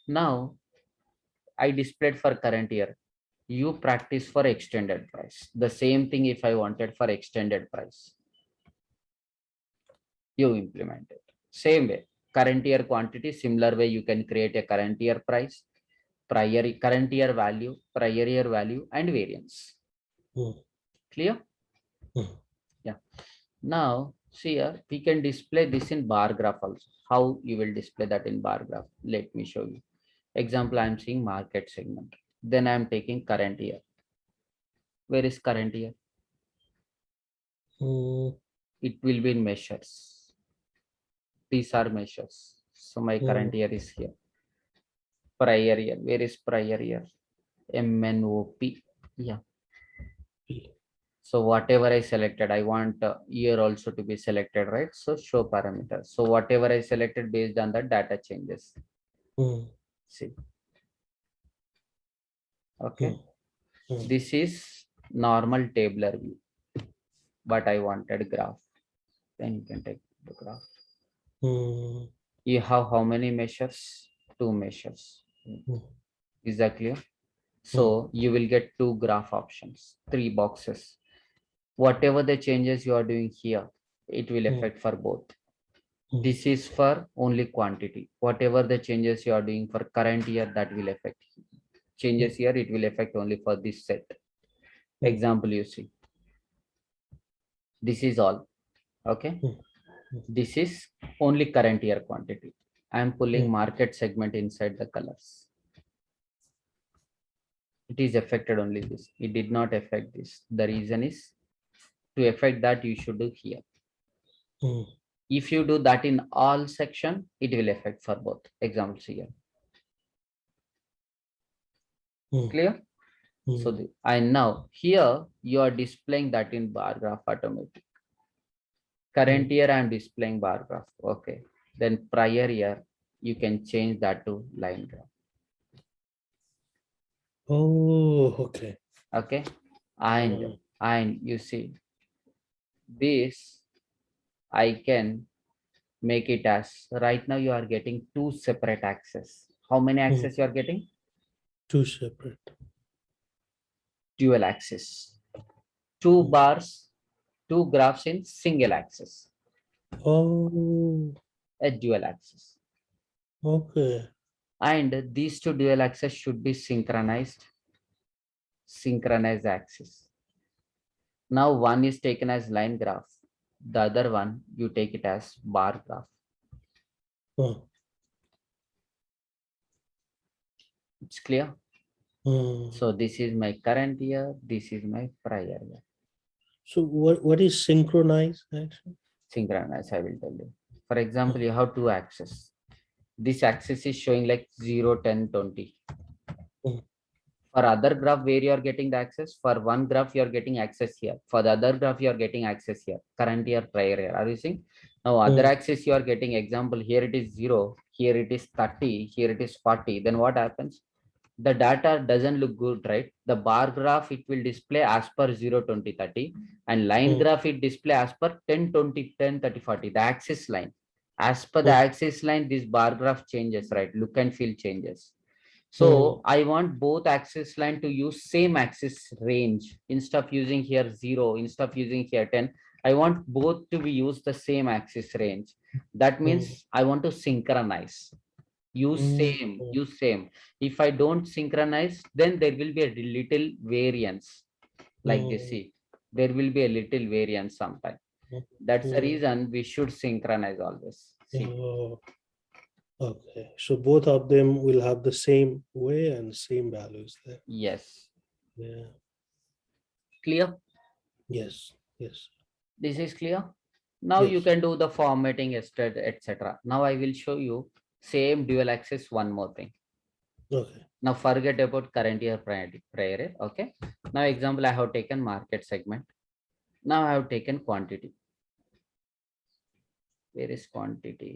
Speaker 1: Now I displayed for current year. You practice for extended price. The same thing if I wanted for extended price. You implement it. Same way. Current year quantity, similar way you can create a current year price, current year value, prior year value, and variance.
Speaker 2: Mm.
Speaker 1: Clear?
Speaker 2: Mm.
Speaker 1: Yeah. Now, see here, we can display this in bar graph also. How you will display that in bar graph? Let me show you. Example, I'm seeing market segment. Then I'm taking current year. Where is current year?
Speaker 2: Mm.
Speaker 1: It will be in measures. These are measures. So my current
Speaker 2: Mm.
Speaker 1: year is here. Prior year. Where is prior year? MNOP. Yeah. So whatever I selected, I want year also to be selected, right? So show parameters. So whatever I selected based on that data changes.
Speaker 2: Mm.
Speaker 1: See,
Speaker 2: Mm.
Speaker 1: okay.
Speaker 2: Mm.
Speaker 1: This is normal tabular view, but I wanted graph. Then you can take the graph.
Speaker 2: Mm.
Speaker 1: You have how many measures? Two measures.
Speaker 2: Mm.
Speaker 1: Is that clear?
Speaker 2: Mm.
Speaker 1: So you will get two graph options, three boxes. Whatever the changes you are doing here, it will
Speaker 2: Mm.
Speaker 1: affect for both.
Speaker 2: Mm.
Speaker 1: This is for only quantity. Whatever the changes you are doing for current year, that will affect. Changes here, it will affect only for this set.
Speaker 2: Mm.
Speaker 1: Example, you see. This is all. Okay.
Speaker 2: Mm.
Speaker 1: This is only current year quantity. I am pulling
Speaker 2: Mm.
Speaker 1: market segment inside the colors. It is affected only this. It did not affect this. The reason is to affect that you should do here.
Speaker 2: Mm.
Speaker 1: If you do that in all section, it will affect for both. Examples here.
Speaker 2: Mm.
Speaker 1: Clear? So
Speaker 2: Mm.
Speaker 1: and now here you are displaying that in bar graph automatic. Current year I'm displaying bar graph. Okay. Then prior year you can change that to line graph.
Speaker 2: Oh, okay.
Speaker 1: Okay. And you see this, I can make it as right now you are getting two separate axes. How many
Speaker 2: Mm.
Speaker 1: axes you are getting?
Speaker 2: Two separate.
Speaker 1: Dual axis. Two
Speaker 2: Mm.
Speaker 1: bars, two graphs in single axis.
Speaker 2: Oh,
Speaker 1: A dual axis.
Speaker 2: okay.
Speaker 1: And these two dual axes should be synchronized axis. Now one is taken as line graph, the other one you take it as bar graph.
Speaker 2: Oh.
Speaker 1: It's clear?
Speaker 2: Mm.
Speaker 1: So this is my current year, this is my prior year.
Speaker 2: So what is synchronize actually?
Speaker 1: Synchronize, I will tell you. For example, you have two axes. This axis is showing like 0, 10, 20.
Speaker 2: Mm.
Speaker 1: For other graph where you are getting the access, for one graph you are getting access here. For the other graph you are getting access here. Current year, prior year. Are you seeing? Now other
Speaker 2: Mm.
Speaker 1: axis you are getting example here it is 0, here it is 30, here it is 40. Then what happens? The data doesn't look good, right? The bar graph it will display as per 0, 20, 30, and line
Speaker 2: Mm.
Speaker 1: graph it display as per 10, 20, 10, 30, 40. The axis line. As per the
Speaker 2: Mm.
Speaker 1: axis line, this bar graph changes, right? Look and feel changes.
Speaker 2: Mm.
Speaker 1: So I want both axis line to use same axis range. Instead of using here 0, instead of using here 10, I want both to be used the same axis range. That
Speaker 2: Mm.
Speaker 1: means I want to synchronize.
Speaker 2: Mm.
Speaker 1: Use same. If I don't synchronize, then there will be a little variance like this.
Speaker 2: Mm.
Speaker 1: See, there will be a little variance sometime. That's the
Speaker 2: Mm.
Speaker 1: reason we should synchronize always. See,
Speaker 2: Oh, okay. So both of them will have the same way and same values there.
Speaker 1: yes,
Speaker 2: Yeah.
Speaker 1: clear.
Speaker 2: Yes. Yes.
Speaker 1: This is clear. Now you
Speaker 2: Yes.
Speaker 1: can do the formatting, etc. Now I will show you same dual axis one more thing.
Speaker 2: Okay.
Speaker 1: Now forget about current year prior year. Okay. Now example, I have taken market segment. Now I have taken quantity. Where is quantity?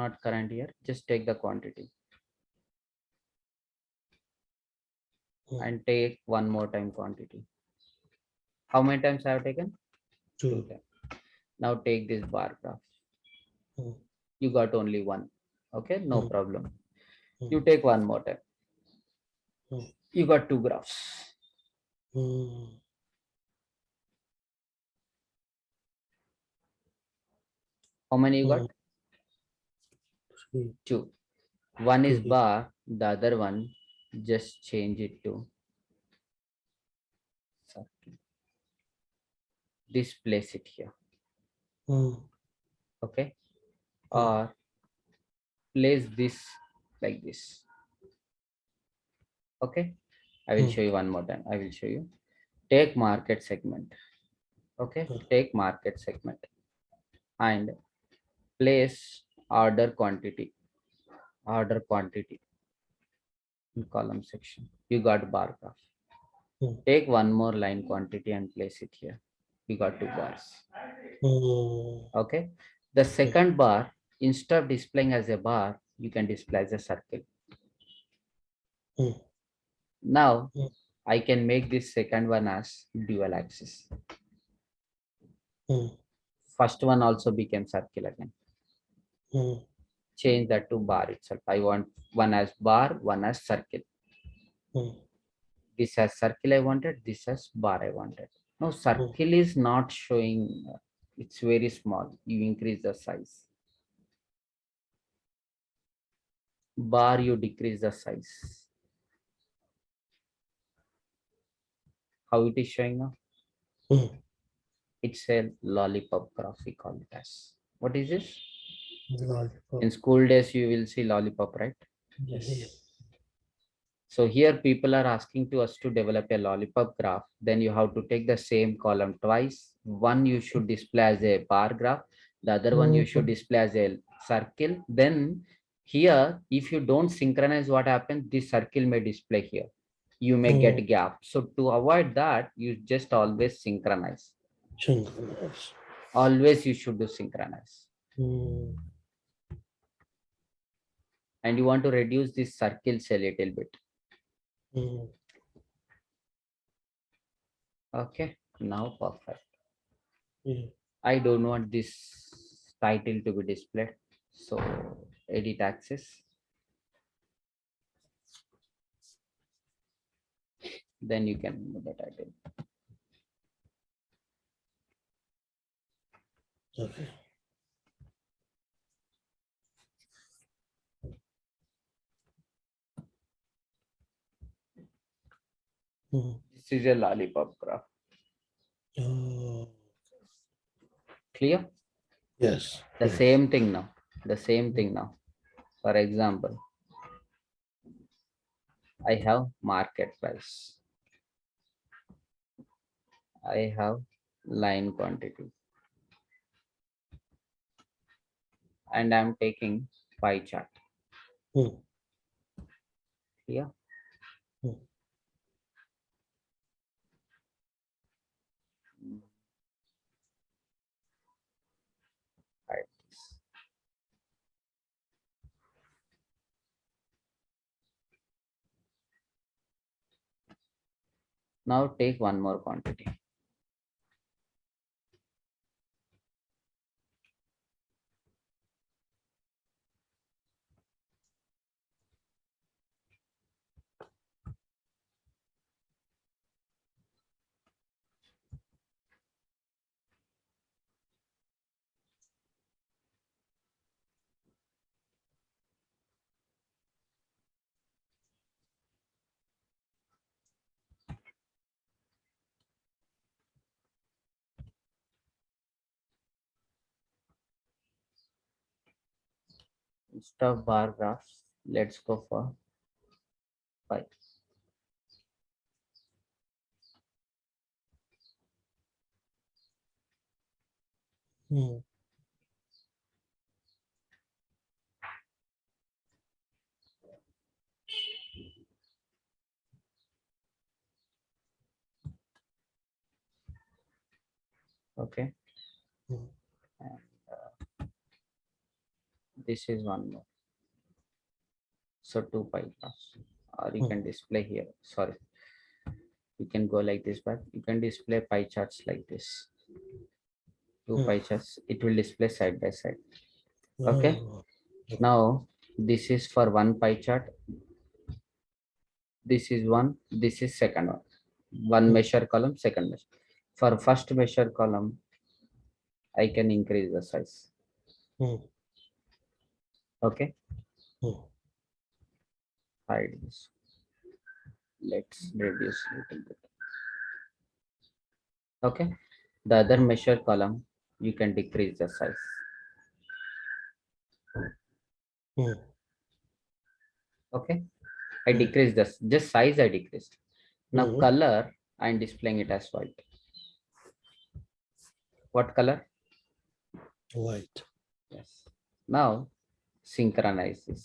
Speaker 1: Not current year. Just take the quantity
Speaker 2: Mm.
Speaker 1: and take one more time quantity. How many times I have taken? 2
Speaker 2: Two.
Speaker 1: times. Now take this bar graph.
Speaker 2: Mm.
Speaker 1: You got only one. Okay, no
Speaker 2: Mm.
Speaker 1: problem.
Speaker 2: Mm.
Speaker 1: You take one more time.
Speaker 2: Mm.
Speaker 1: You got two graphs.
Speaker 2: Mm.
Speaker 1: How many you got?
Speaker 2: Mm. Three.
Speaker 1: Two. One is
Speaker 2: Two. Yeah.
Speaker 1: bar, the other one just change it to circle. Displace it here.
Speaker 2: Mm.
Speaker 1: Okay,
Speaker 2: Mm.
Speaker 1: or place this like this. Okay, I will
Speaker 2: Mm.
Speaker 1: show you one more time. I will show you. Take market segment. Okay, take market segment and place order quantity in column section. You got bar graph.
Speaker 2: Mm.
Speaker 1: Take one more line quantity and place it here. You got two bars.
Speaker 2: Mm.
Speaker 1: Okay, the
Speaker 2: Yeah.
Speaker 1: second bar, instead of displaying as a bar, you can display as a circle.
Speaker 2: Mm.
Speaker 1: Now
Speaker 2: Mm.
Speaker 1: I can make this second one as dual axis.
Speaker 2: Mm.
Speaker 1: First one also became circle again.
Speaker 2: Mm.
Speaker 1: Change that to bar itself. I want one as bar, one as circle.
Speaker 2: Mm.
Speaker 1: This has circle I wanted, this has bar I wanted. Now
Speaker 2: Mm.
Speaker 1: circle is not showing, it's very small. You increase the size. Bar, you decrease the size. How it is showing now?
Speaker 2: Mm.
Speaker 1: It's a lollipop graph, we call it as. What is this?
Speaker 2: Lollipop.
Speaker 1: In school days, you will see lollipop, right?
Speaker 2: Yeah.
Speaker 1: Yes. So here people are asking to us to develop a lollipop graph. Then you have to take the same column twice. One you should display as a bar graph. The other one you should
Speaker 2: Mm.
Speaker 1: display as a circle. Then here, if you don't synchronize what happens, this circle may display here. You may get
Speaker 2: Mm.
Speaker 1: gap. So to avoid that, you just always synchronize.
Speaker 2: Synchronize.
Speaker 1: Always you should do synchronize.
Speaker 2: Mm.
Speaker 1: And you want to reduce this circles a little bit.
Speaker 2: Mm.
Speaker 1: Okay, now perfect.
Speaker 2: Yeah.
Speaker 1: I don't want this title to be displayed. So edit axis. Then you can remove the title.
Speaker 2: Okay. Mm.
Speaker 1: This is a lollipop graph.
Speaker 2: Oh.
Speaker 1: Clear?
Speaker 2: Yes.
Speaker 1: The
Speaker 2: Yes.
Speaker 1: same thing now. The same thing now. For example, I have market price. I have line quantity. And I'm taking pie chart.
Speaker 2: Mm.
Speaker 1: Clear?
Speaker 2: Mm.
Speaker 1: Right. Now take one more quantity. Instead of bar graphs, let's go for pie.
Speaker 2: Hmm.
Speaker 1: Okay.
Speaker 2: Hmm.
Speaker 1: And this is one more. So 2 pi graphs, or you can display here. Sorry, you can go like this, but you can display pie charts like this. 2
Speaker 2: Hmm.
Speaker 1: pie charts. It will display side by side. Okay.
Speaker 2: Oh,
Speaker 1: Now this is for one pie chart. This is one. This is second one. One
Speaker 2: Hmm.
Speaker 1: measure column, second measure. For first measure column, I can increase the size.
Speaker 2: hmm.
Speaker 1: Okay.
Speaker 2: Hmm.
Speaker 1: Hide this. Let's reduce little bit. Okay. The other measure column, you can decrease the size.
Speaker 2: Hmm.
Speaker 1: Okay. I
Speaker 2: Hmm.
Speaker 1: decrease this, just size I decreased. Now
Speaker 2: Hmm.
Speaker 1: color, I'm displaying it as white. What color?
Speaker 2: White.
Speaker 1: Yes. Now synchronize this.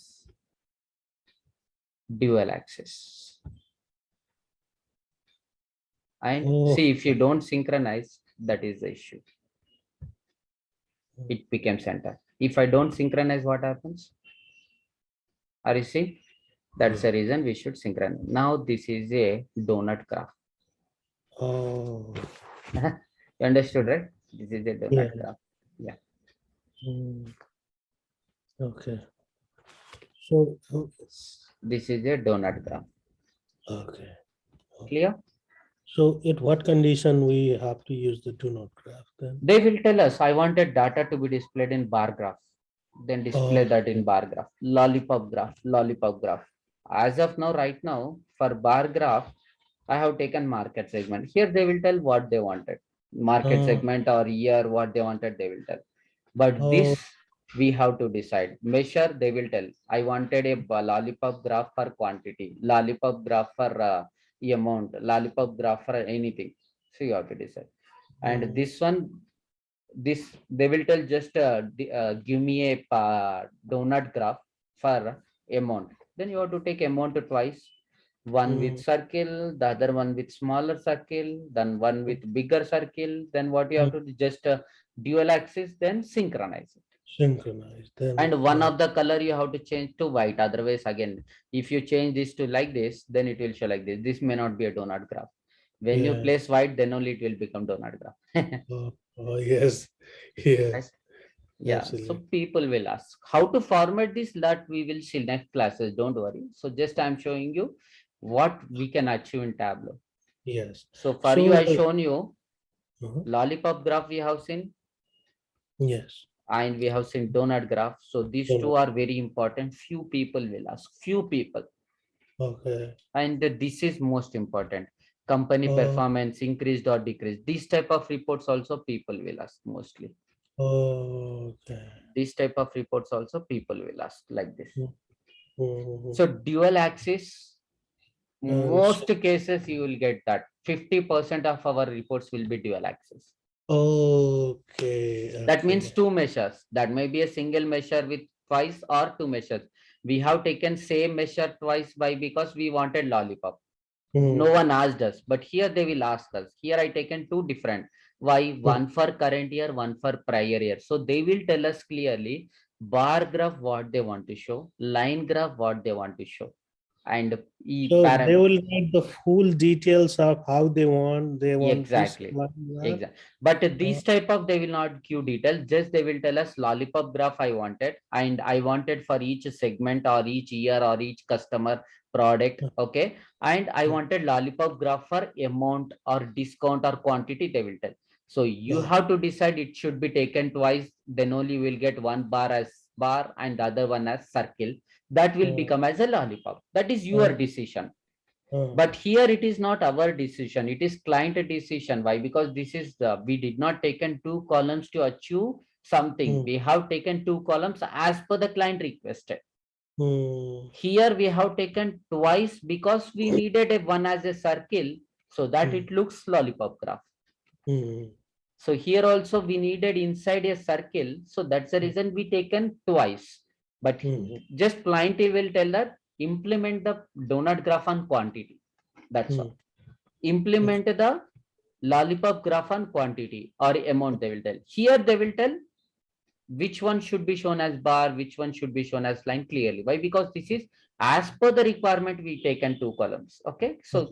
Speaker 1: Dual axis. And
Speaker 2: Oh,
Speaker 1: see, if you don't synchronize, that is the issue. It becomes center. If I don't synchronize, what happens? Are you see? That's
Speaker 2: yeah.
Speaker 1: the reason we should synchronize. Now this is a donut graph.
Speaker 2: Oh,
Speaker 1: You understood, right? This is a
Speaker 2: yeah.
Speaker 1: donut graph. Yeah.
Speaker 2: Hmm. Okay. So,
Speaker 1: This is a donut graph.
Speaker 2: okay.
Speaker 1: Clear?
Speaker 2: So, at what condition we have to use the do not graph then?
Speaker 1: They will tell us, I wanted data to be displayed in bar graph. Then display
Speaker 2: Oh,
Speaker 1: that in bar graph. Lollipop graph, lollipop graph. As of now, right now, for bar graph, I have taken market segment. Here they will tell what they wanted. Market
Speaker 2: oh,
Speaker 1: segment or year, what they wanted, they will tell. But
Speaker 2: oh,
Speaker 1: this we have to decide. Measure, they will tell. I wanted a lollipop graph for quantity, lollipop graph for amount, lollipop graph for anything. So you have to decide. And
Speaker 2: hmm.
Speaker 1: this one, this they will tell just give me a donut graph for amount. Then you have to take amount twice. One with
Speaker 2: Hmm.
Speaker 1: circle, the other one with smaller circle, then one with bigger circle. Then what you
Speaker 2: Hmm.
Speaker 1: have to do, just dual axis, then synchronize it.
Speaker 2: Synchronize. Then,
Speaker 1: And one of the color you have to change to white. Otherwise, again, if you change this to like this, then it will show like this. This may not be a donut graph. When you
Speaker 2: yes.
Speaker 1: place white, then only it will become donut graph.
Speaker 2: Oh, oh, yes. Yes.
Speaker 1: Right? Yeah, so
Speaker 2: Absolutely.
Speaker 1: people will ask how to format this, that we will see next classes, don't worry. So just I'm showing you what we can achieve in Tableau.
Speaker 2: Yes.
Speaker 1: So for you,
Speaker 2: So,
Speaker 1: I shown you
Speaker 2: uh-huh.
Speaker 1: lollipop graph we have seen,
Speaker 2: Yes.
Speaker 1: and we have seen donut graph. So these two are very important. Few people will ask, few people.
Speaker 2: Okay.
Speaker 1: And this is most important. Company
Speaker 2: Oh,
Speaker 1: performance increased or decreased. These type of reports also people will ask mostly.
Speaker 2: okay.
Speaker 1: These type of reports also people will ask like this.
Speaker 2: Mhm.
Speaker 1: So dual axis,
Speaker 2: So,
Speaker 1: most cases you will get that 50% of our reports will be dual axis.
Speaker 2: okay.
Speaker 1: That means
Speaker 2: Okay.
Speaker 1: two measures. That may be a single measure with twice or two measures. We have taken same measure twice by because we wanted lollipop. No
Speaker 2: Hmm.
Speaker 1: one asked us, but here they will ask us. Here I taken two different. Why?
Speaker 2: Hmm.
Speaker 1: One for current year, one for prior year. So they will tell us clearly bar graph what they want to show, line graph what they want to show, and
Speaker 2: So they
Speaker 1: param.
Speaker 2: will need the full details of how they want this
Speaker 1: Exactly.
Speaker 2: like that.
Speaker 1: Exactly. But
Speaker 2: Uh,
Speaker 1: these type of they will not give details. Just they will tell us lollipop graph I wanted, and I wanted for each segment or each year or each customer product. Okay. And I wanted lollipop graph for amount or discount or quantity, they will tell. So you
Speaker 2: uh,
Speaker 1: have to decide it should be taken twice. Then only you will get one bar as bar and the other one as circle. That will
Speaker 2: uh,
Speaker 1: become as a lollipop. That is your
Speaker 2: uh,
Speaker 1: decision.
Speaker 2: uh,
Speaker 1: But here it is not our decision, it is client decision. Why? Because this is the, we did not taken two columns to achieve something.
Speaker 2: hmm,
Speaker 1: We have taken two columns as per the client requested.
Speaker 2: hmm,
Speaker 1: Here we have taken twice because we needed a one as a circle so that
Speaker 2: hmm,
Speaker 1: it looks lollipop graph.
Speaker 2: hmm.
Speaker 1: So here also we needed inside a circle. So that's the reason we taken twice. But just plainly will tell that implement the donut graph on quantity. That's all. Implement the lollipop graph on quantity or amount they will tell. Here they will tell which one should be shown as bar, which one should be shown as line clearly. Why? Because this is as per the requirement we taken 2 columns. Okay. So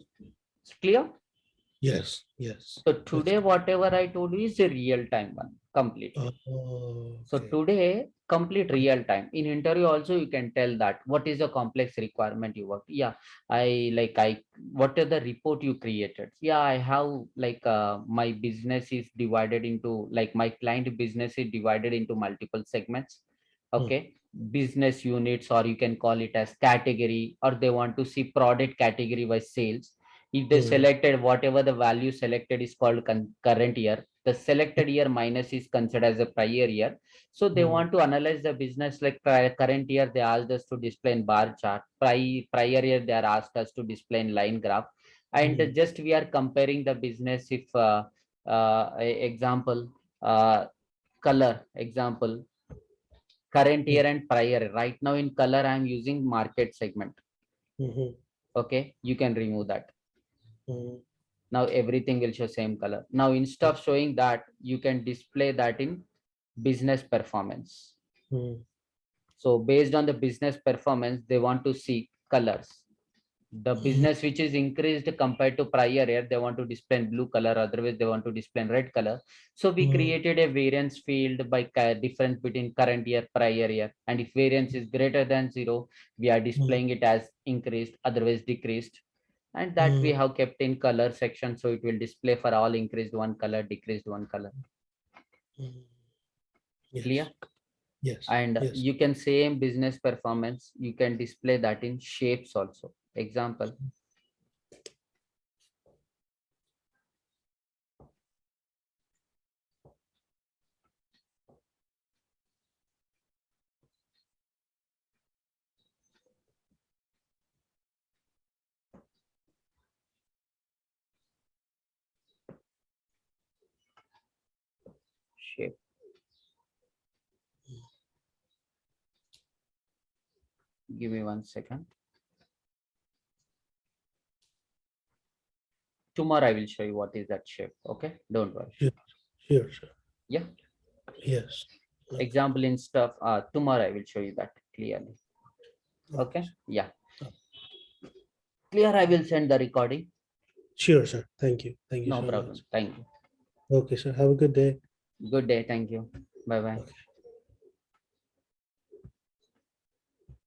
Speaker 1: it's clear.
Speaker 2: Yes, yes.
Speaker 1: So today, whatever I told you is a real time one, completely. So
Speaker 2: Okay.
Speaker 1: today, complete real time. In interview also, you can tell that what is the complex requirement you work. Yeah, what are the report you created? Yeah, I have my business is divided into my client business is divided into multiple segments. Okay, business units, or you can call it as category, or they want to see product category by sales. If they selected whatever the value selected is called current year, the selected year minus is considered as a prior year. So they want to analyze the business like current year, they asked us to display in bar chart. Prior year, they are asked us to display in line graph. And just we are comparing the business if example, color example, current year and prior. Right now in color, I am using market segment. Okay, you can remove that. Now everything will show same color. Now instead of showing that, you can display that in business performance. So based on the business performance, they want to see colors. The business which is increased compared to prior year, they want to display in blue color, otherwise they want to display in red color. So we created a variance field by difference between current year, prior year. And if variance is greater than 0, we are displaying it as increased, otherwise decreased. And that we have kept in color section, so it will display for all increased one color, decreased one color. Clear?
Speaker 2: Yes.
Speaker 1: And you can same business performance, you can display that in shapes also. Example. Shape. Give me 1 second. Tomorrow I will show you what is that shape. Okay, don't worry.
Speaker 2: Sure.
Speaker 1: Yeah.
Speaker 2: Yes.
Speaker 1: Example in stuff. Tomorrow I will show you that clearly. Okay. Yeah. Clear. I will send the recording.
Speaker 2: Sure, sir. Thank you. Thank you.
Speaker 1: No
Speaker 2: so
Speaker 1: problem.
Speaker 2: much.
Speaker 1: Thank you.
Speaker 2: Okay, sir. Have a good day.
Speaker 1: Good day. Thank you. Bye bye.
Speaker 2: Okay.